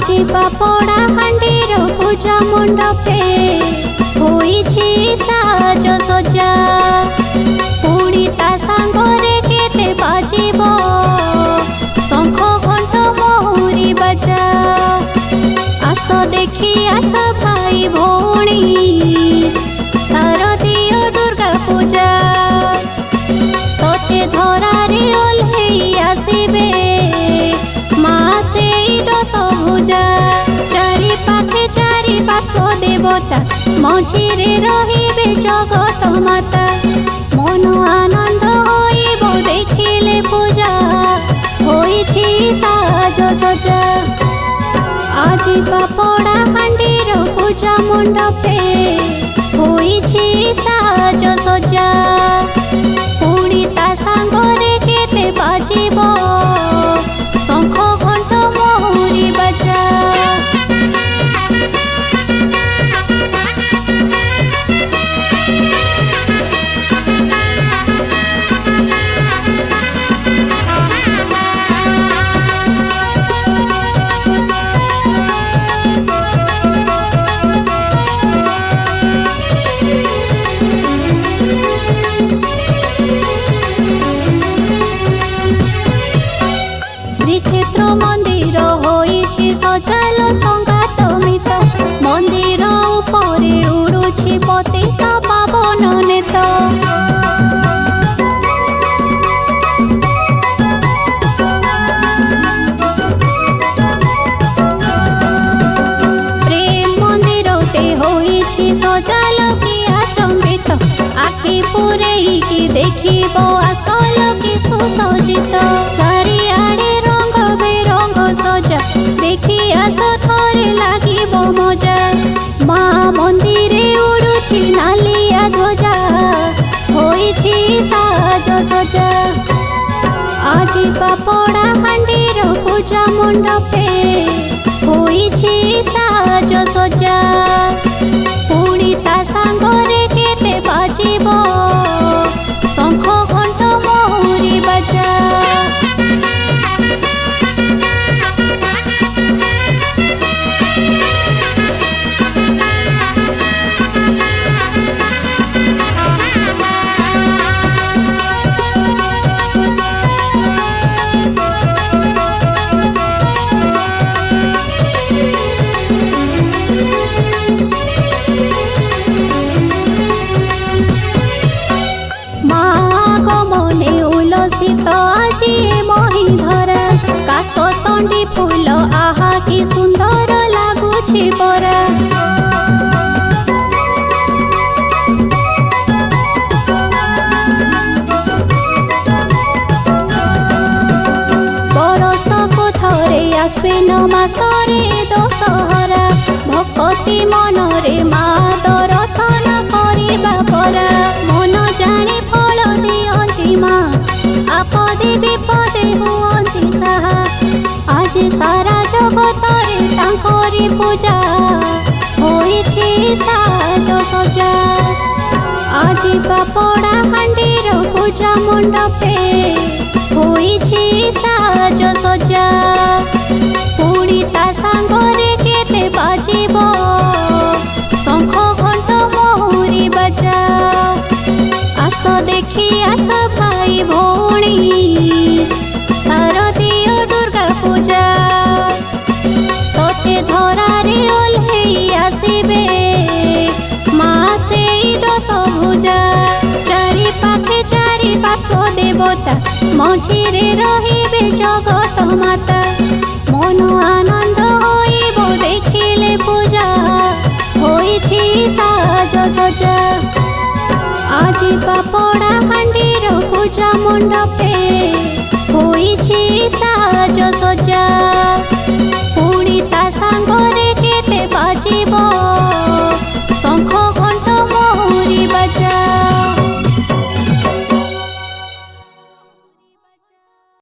ଯିବା ପଡ଼ା ହାଣ୍ଡିର ପୂଜା ମଣ୍ଡପେ ହୋଇଛି ସାଜ ସଜା। ପୁଣି ତା ସାଙ୍ଗରେ କେତେ ବାଜିବ ଶଙ୍ଖ ଘଣ୍ଟ ମହୁରୀ ବାଜା। ଆସ ଦେଖି ଆସ ଭାଇ ଭଉଣୀ ଶାରଦୀୟ ଦୁର୍ଗା ପୂଜା। ସତେ ଧରାରେ ଓହ୍ଲେଇ ଆସିବେ ମା ସେଇ ଦଶ ଭୁଜା। ଚାରି ପାଖେ ଚାରି ପାର୍ଶ୍ୱ ଦେବତା ମଝିରେ ରହିବେ ଜଗତ ମାତା। ମନ ଆନନ୍ଦ ହୋଇବ ଦେଖିଲେ ପୂଜା ହୋଇଛି ସାଜ ସଜା। ଆଜି ପଡ଼ା ହାଣ୍ଡିର ପୂଜା ମଣ୍ଡପେ ହୋଇଛି ସାଜ ସଜା। ପୁଣି ତା ସାଙ୍ଗରେ କେତେ ବାଜିବ ଶଙ୍ଖ ଘଣ୍ଟ ମହୁରୀ ବାଜା। ଶ୍ରୀକ୍ଷେତ୍ର ମନ୍ଦିର ହୋଇଛି ସଜାଲ ସଂଘାତ ମିତ। ମନ୍ଦିର ଉପରେ ଉଡୁଛି ପତିତ ପାବନ ନେତ। ପ୍ରେମ ମନ୍ଦିରଟେ ହୋଇଛି ସଜାଲ କି ଆଚମ୍ବିତ। ଆଖି ପୂରେଇକି ଦେଖିବ ଆସଲ କି ସୁସଜ୍ଜିତ। ଚାରିଆଡ଼େ ରଙ୍ଗ ବେରଙ୍ଗ ସଜା ଦେଖି ଆସ ଥରେ ଲାଗିବ ମଜା। ମା ମନ୍ଦିରେ ଉଡୁଛି ନାଲିଆ ଧ୍ୱଜା ହୋଇଛି ସାଜ ସଜା। ଆଜି ପଡ଼ା ହାଣ୍ଡିର ପୂଜା ମଣ୍ଡପେ ହୋଇଛି ସାଜ ସଜା। ପୁଣି ତା ସାଙ୍ଗରେ କେତେ ବାଜିବ ଶଙ୍ଖ ଘଣ୍ଟ ମହୁରୀ ବାଜା। ଉଲସିତ ଆଜି ମହି ଧରା। କାଶ ତଣ୍ଡି ଫୁଲ ଆହା କି ସୁନ୍ଦର ଲାଗୁଛି ପରା। ବରଷକୁ ଥରେ ଆଶ୍ୱିନ ମାସରେ ଦଶହରା। ଭକ୍ତି ମନରେ ମା ଦର୍ଶନ କରିବା ପରା। ମନ ଜାଣି ଫଳ ଦିଅନ୍ତି ମା ଆପଦେ ବିପଦେ ହୁଅନ୍ତି ସାହା। ଆଜି ସାରା ଜଗତରେ ତାଙ୍କରି ପୂଜା ହୋଇଛି ସାଜ ସଜା। ଆଜି ପଡ଼ା ହାଣ୍ଡିର ପୂଜା ମଣ୍ଡପେ ହୋଇଛି ସାଜ ସଜା। ପୁଣି ତା ସାଙ୍ଗରେ କେତେ ବାଜିବ ଶଙ୍ଖ ଘଣ୍ଟ ମହୁରୀ ବାଜା। ଆସ ଦେଖି ଆସ ଭାଇ ଭଉଣୀ ଶାରଦୀୟ ଦୁର୍ଗା ପୂଜା। ସତେ ଧରାରେ ଓହ୍ଲେଇ ଆସିବେ ମା ସେଇ ଦଶ ଭୁଜା। ଚାରି ପାଖେ ଚାରି ପାର୍ଶ୍ୱ ଦେବତା ମଝିରେ ରହିବେ ଜଗତ ମାତା। ମନ ଆନନ୍ଦ ହୋଇବ ଦେଖିଲେ ପୂଜା ହୋଇଛି ସାଜ ସଜା। ଆଜି ପଡ଼ା ହାଣ୍ଡିର ପୂଜା ମଣ୍ଡପେ ହୋଇଛି ସାଜ ସଜା। ପୁଣି ତା ता सांगरे केते बाजिबो